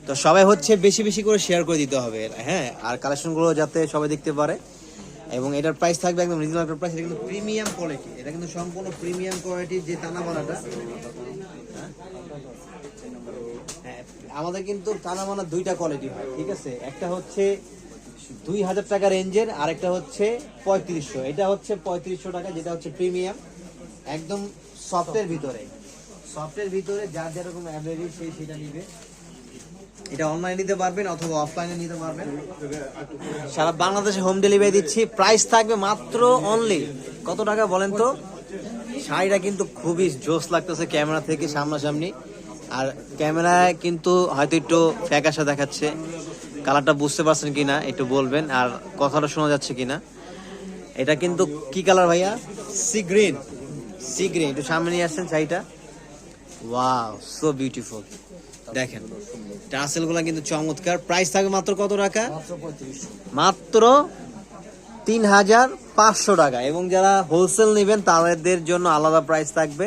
তো সবাই হচ্ছে বেশি বেশি করে শেয়ার করে দিতে হবে, হ্যাঁ। আর কালেকশনগুলো যাতে সবাই দেখতে পারে, এবং এটার প্রাইস থাকবে একদম রিজনেবল একটা প্রাইস। এটা কিন্তু প্রিমিয়াম কোয়ালিটি, এটা কিন্তু সম্পূর্ণ প্রিমিয়াম কোয়ালিটির যে টানা বানাটা। হ্যাঁ, আমাদের কিন্তু টানা বানা দুইটা কোয়ালিটি হয়, ঠিক আছে। একটা হচ্ছে 2000 টাকা রেঞ্জের, আরেকটা হচ্ছে 3500। এটা হচ্ছে 3500 টাকা, যেটা হচ্ছে প্রিমিয়াম, একদম সফটের ভিতরে। সফটের ভিতরে যার যেরকম অ্যাভারেজ সেটা নিবে। এটা অনলাইনে নিতে পারবেন অথবা অফলাইনে নিতে পারবেন। সারা বাংলাদেশে হোম ডেলিভারি দিচ্ছি। প্রাইস থাকবে মাত্র অনলি কত টাকা বলেন তো? শাড়িটা কিন্তু খুবই জোস লাগতেছে ক্যামেরা থেকে সামনাসামনি, আর ক্যামেরায় কিন্তু হয়তো একটু ফ্যাকাশা দেখাচ্ছে। কালারটা বুঝতে পারছেন কিনা একটু বলবেন, আর কথাটা শোনা যাচ্ছে কিনা। এটা কিন্তু কি কালার ভাইয়া? Sea green. সি গ্রিন, একটু সামনে নিয়ে আসছেন শাড়িটা। Wow, so beautiful. দেখেন টাসেল গুলা কিন্তু চমৎকার। প্রাইস থাকবে মাত্র কত টাকা? মাত্র 3500 টাকা। এবং যারা হোলসেল নেবেন তাদের জন্য আলাদা প্রাইস থাকবে,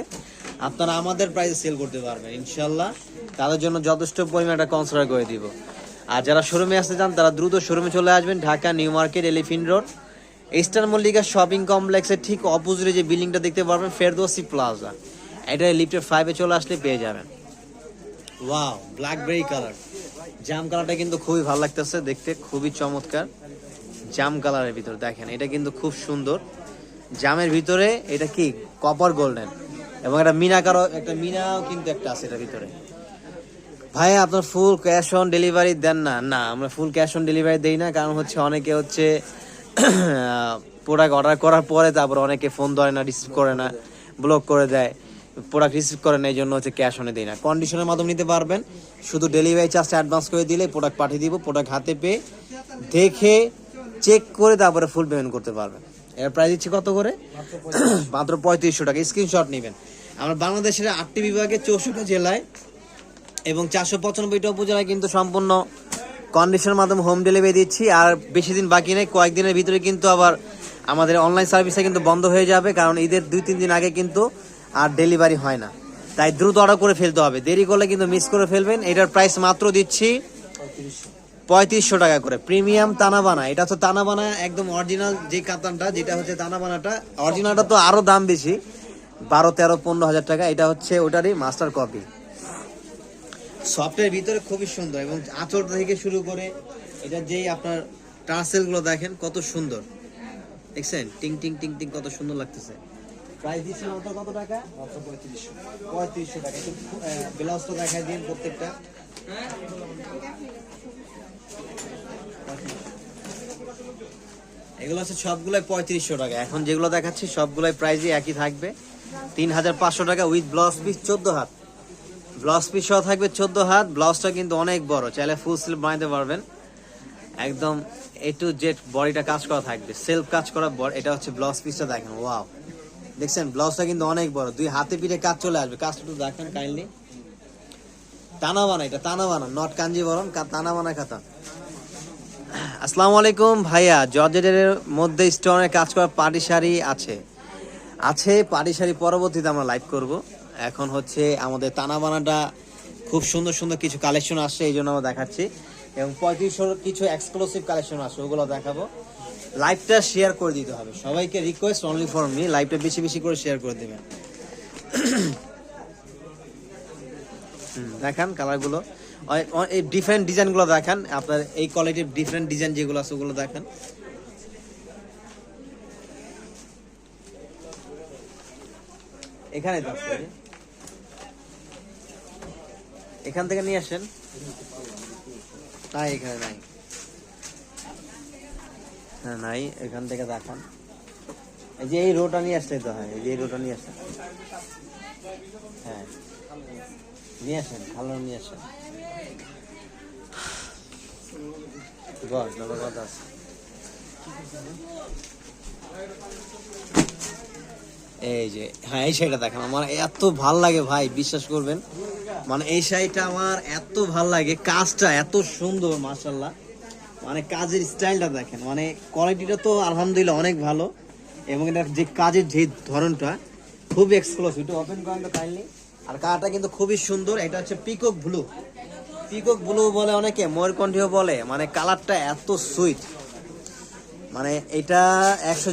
আপনারা আমাদের প্রাইসে সেল করতে পারবেন ইনশাল্লাহ। তাদের জন্য যথেষ্ট পরিমাণে একটা কনসিডার করে দিব। আর যারা শোরুমে আসতে চান তারা দ্রুত শোরুমে চলে আসবেন। Dhaka new market, elephant road, eastern Mallika shopping কমপ্লেক্সের ঠিক অপোজিটে যে বিল্ডিংটা দেখতে পারবেন, ফেরদৌসি প্লাজা, এটা লিফটের 5-এ চলে আসলে পেয়ে যাবেন। ওয়াও, ব্ল্যাকবেরি কালার, জাম কালারটা কিন্তু খুবই ভালো লাগতেছে দেখতে, খুবই চমৎকার। জাম কালারের ভিতরে দেখেন, এটা কিন্তু খুব সুন্দর। জামের ভিতরে এটা কি কপার গোল্ডেন, এবং একটা মিনাকারও, একটা মিনাও কিন্তু একটা আছে এটার ভিতরে। ভাই আপনার ফুল ক্যাশ অন ডেলিভারি দেন না? না, আমরা ফুল ক্যাশ অন ডেলিভারি দেই না, কারণ হচ্ছে অনেকে হচ্ছে প্রোডাক্ট অর্ডার করার পরে তারপর অনেকে ফোন ধরে না, রিসিভ করে না, ব্লক করে দেয়, প্রোডাক্ট রিসিভ করে না, এই জন্য হচ্ছে ক্যাশ অনে দেই না। কন্ডিশনের মাধ্যমে নিতে পারবেন, শুধু ডেলিভারি চার্জটা অ্যাডভান্স করে দিলে প্রোডাক্ট পাঠিয়ে দিব। প্রোডাক্ট হাতে পেয়ে দেখে চেক করে তারপরে ফুল পেমেন্ট করতে পারবেন। এর প্রাইস দিচ্ছি কত করে? মাত্র 3500 টাকা। স্ক্রিনশট নেবেন। আমরা বাংলাদেশের 8টি বিভাগে 64 জেলায় এবং 495টা উপজেলায় কিন্তু সম্পূর্ণ কন্ডিশনের মাধ্যমে হোম ডেলিভারি দিচ্ছি। আর বেশি দিন বাকি নেই, কয়েকদিনের ভিতরে কিন্তু আবার আমাদের অনলাইন সার্ভিসটা কিন্তু বন্ধ হয়ে যাবে, কারণ ঈদের 2-3 দিন আগে কিন্তু আর ডেলিভারি হয় না। তাই দ্রুত অর্ডার করে ফেলতে হবে, দেরি করলে কিন্তু মিস করে ফেলবেন। এটার প্রাইস মাত্র দিচ্ছি 3500 টাকা করে। প্রিমিয়াম তানাবানা, এটা হচ্ছে তানাবানা একদম অরিজিনাল যে কাতানটা, যেটা হচ্ছে তানাবানাটা অরিজিনালটা তো আরো দাম বেশি, 12, 13, 15 হাজার টাকা। এটা হচ্ছে ওটারই মাস্টার কপি। সফটের ভিতরে খুবই সুন্দর, এবং আঁচল থেকে শুরু করে এটা যেই আপনার টার্সেল গুলো দেখেন কত সুন্দর, দেখছেন টিং টিং টিং টিং কত সুন্দর লাগতেছে। প্রাইস দিচ্ছি মাত্র কত টাকা? মাত্র 3500 টাকা। একটু ব্লাউজটা দেখাই দিন প্রত্যেকটা। এগুলো আছে সবগুলাই 3500 টাকা। এখন যেগুলো দেখাচ্ছি সবগুলাই প্রাইসই একই থাকবে, 3500 টাকা উইথ ব্লাউজ পিস 14 হাত। ব্লাউজ পিস সহ থাকবে 14 হাত। ব্লাউজটা কিন্তু অনেক বড়, চাইলে ফুল স্লিভ বানাতে পারবেন। একদম এ টু জেড বডিটা কাজ করা থাকবে, সেলফ কাজ করা। এটা হচ্ছে ব্লাউজ পিসটা দেখেন, ওয়াও, দেখছেন ব্লাউজটা কিন্তু অনেক বড়, 2 হাতে পিঠে কাজ চলে আসবে। কাজটা একটু দেখেন কাইন্ডলি। টানা বানা, এটা টানা বানা, নট কাঞ্জিবরম, টানা বানা খাতা। আসসালামু আলাইকুম ভাইয়া, জর্জেটের মধ্যে স্টোনের কাজ করা পাটি শাড়ি আছে? আছে পাটি শাড়ি, পরবর্তীতে আমরা লাইভ করব। এখন হচ্ছে আমাদের টানা বানাটা খুব সুন্দর সুন্দর কিছু কালেকশন আসছে, এই জন্য আমরা দেখাচ্ছি। এবং 3500 কিছু এক্সক্লুসিভ কালেকশন আসছে, ওগুলো দেখাবো। লাইভটা শেয়ার করে দিতে হবে সবাইকে, রিকোয়েস্ট অনলি ফর মি। লাইভটা বেশি বেশি করে শেয়ার করে দেবেন। দেখান কালারগুলো, এই ডিফারেন্ট ডিজাইনগুলো দেখান, আপনার এই কোয়ালিটির ডিফারেন্ট ডিজাইন যেগুলো আছে ওগুলো দেখান। এখানে এখান থেকে নিয়ে আসেন। নাই এখানে নাই, হ্যাঁ নাই, এখান থেকে দেখান। এই যে এই রোটা নিয়ে আসলে তো হয়, এই যে এই রোটা নিয়ে আসেন, হ্যাঁ নিয়ে আসেন, ভালো নিয়ে আসেন। কথা আছে। এই যে হ্যাঁ, এই শাড়িটা দেখেন, আমার এত ভাল লাগে ভাই, বিশ্বাস করবেন। মানে এই শাড়িটা আমার এত ভাল লাগে, কাজটা এত সুন্দর মাশাআল্লাহ। মানে কাজের স্টাইলটা দেখেন, মানে কোয়ালিটিটা তো আলহামদুলিল্লাহ অনেক ভালো, এবং এটা যে কাজের যে ধরনটা খুবই এক্সক্লুসিভ। একটু ওপেন করেন তো কাইন্ডলি। আর কালারটা কিন্তু খুবই সুন্দর, এটা হচ্ছে পিকক ব্লু। পিকক ব্লু বলে অনেকে, ময়ূরকণ্ঠীও বলে, মানে কালারটা এত সুইট, মানে এটা 100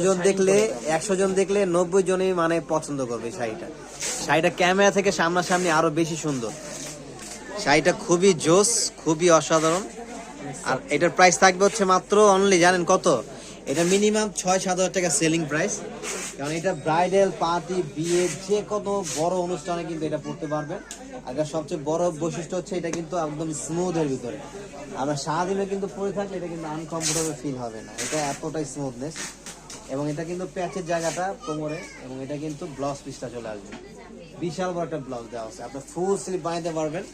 জন দেখলে 90 জনই মানে পছন্দ করবে শাড়িটা ক্যামেরা থেকে সামনাসামনি আরো বেশি সুন্দর। শাড়িটা খুবই জোস, খুবই অসাধারণ। আর এটার প্রাইস থাকবে হচ্ছে মাত্র অনলি, জানেন কত? এটা মিনিমাম 6-7 হাজার টাকা সেলিং প্রাইস, কারণ এটা ব্রাইডাল পার্টি, বিয়ে, যে কোনো বড় অনুষ্ঠানে কিন্তু এটা পড়তে পারবেন। আর সবচেয়ে বড় বৈশিষ্ট্য হচ্ছে এটা কিন্তু একদম স্মুথের ভিতরে, আমরা সারাদিনে কিন্তু পরে থাকলে এটা কিন্তু আনকমফোর্টেবল ফিল হবে না, এটা এতটাই স্মুথনেস। এবং এটা কিন্তু প্যাচের জায়গাটা কোমরে, এবং এটা কিন্তু ব্লাউজ পিসটা চলে আসবে, বিশাল বড় একটা ব্লাউজ দেওয়া আছে, আপনি ফুল স্লিভ বানাতে পারবেন।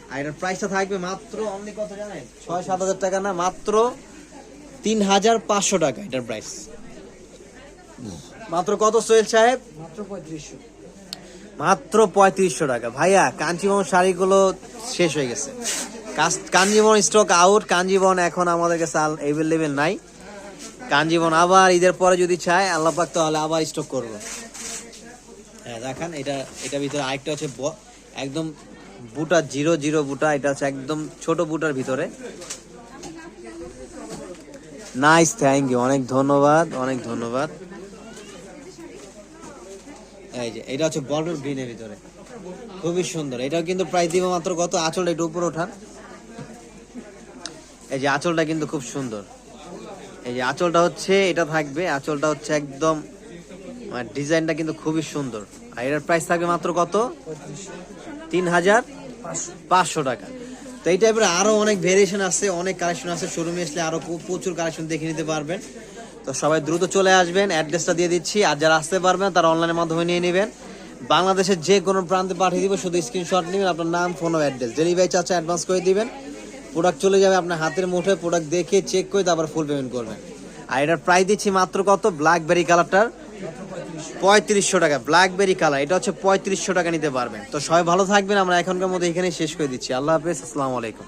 আর এটার প্রাইসটা থাকবে মাত্র অনলি কত জানেন? 6-7 হাজার টাকা না, মাত্র 3,500 টাকা এটার প্রাইস। মাত্র কত সোহেল সাহেব? মাত্র 3500 টাকা। ভাইয়া কাঞ্জিবরম শাড়িগুলো শেষ হয়ে গেছে, কাঞ্জিবরম স্টক আউট, কাঞ্জিবরম এখন আমাদের কাছে অ্যাভেলেবেল নাই। কাঞ্জিবরম আবার ঈদের পরে যদি চায় আল্লাহ পাক তাহলে আবার স্টক করবো। হ্যাঁ দেখেন, এটা ভিতরে আরেকটা হচ্ছে একদম বুটা 00 বুটা, এটা হচ্ছে একদম ছোট বুটার ভিতরে। নাইস, থ্যাংক ইউ, অনেক ধন্যবাদ, অনেক ধন্যবাদ। এই যে এটা হচ্ছে বটল গ্রিনের ভিতরে, খুবই সুন্দর। এটাও কিন্তু প্রাইস দিব মাত্র কত? আঁচলটা একটু উপরে ওঠান, এই যে আঁচলটা কিন্তু খুব সুন্দর। এই যে আঁচলটা হচ্ছে এটা থাকবে, আঁচলটা হচ্ছে একদম ডিজাইনটা কিন্তু খুবই সুন্দর। আর এটার প্রাইস থাকবে মাত্র কত? 3,500 টাকা। তো এই টাইপের আরো অনেক ভেরিয়েশন আছে, অনেক কালেকশন আছে, শোরুমে আসলে আরো প্রচুর কালেকশন দেখে নিতে পারবেন। তো সবাই দ্রুত চলে আসবেন, অ্যাড্রেসটা দিয়ে দিচ্ছি, আর যারা আসতে পারবেন তারা অনলাইনের মাধ্যমে নিয়ে নেবেন। বাংলাদেশের যে কোনো প্রান্তে পাঠিয়ে দিব, শুধু স্ক্রিনশট নেবেন, আপনার নাম, ফোন ও অ্যাড্রেস, ডেলিভারি চার্জ অ্যাডভান্স করে দিবেন, প্রোডাক্ট চলে যাবে আপনার হাতের মুঠোয়, প্রোডাক্ট দেখে চেক করে তারপর ফুল পেমেন্ট করবেন। আর এটার প্রাইস দিচ্ছি মাত্র কত? ব্ল্যাকবেরি কালারটার 3500 টাকা, ব্ল্যাকবেরি কালার, এটা হচ্ছে 3500 টাকা নিতে পারবেন। তো সবাই ভালো থাকবেন, আমরা এখনকার মধ্যে এখানে শেষ করে দিচ্ছি। আল্লাহ হাফেজ, আসসালামু আলাইকুম।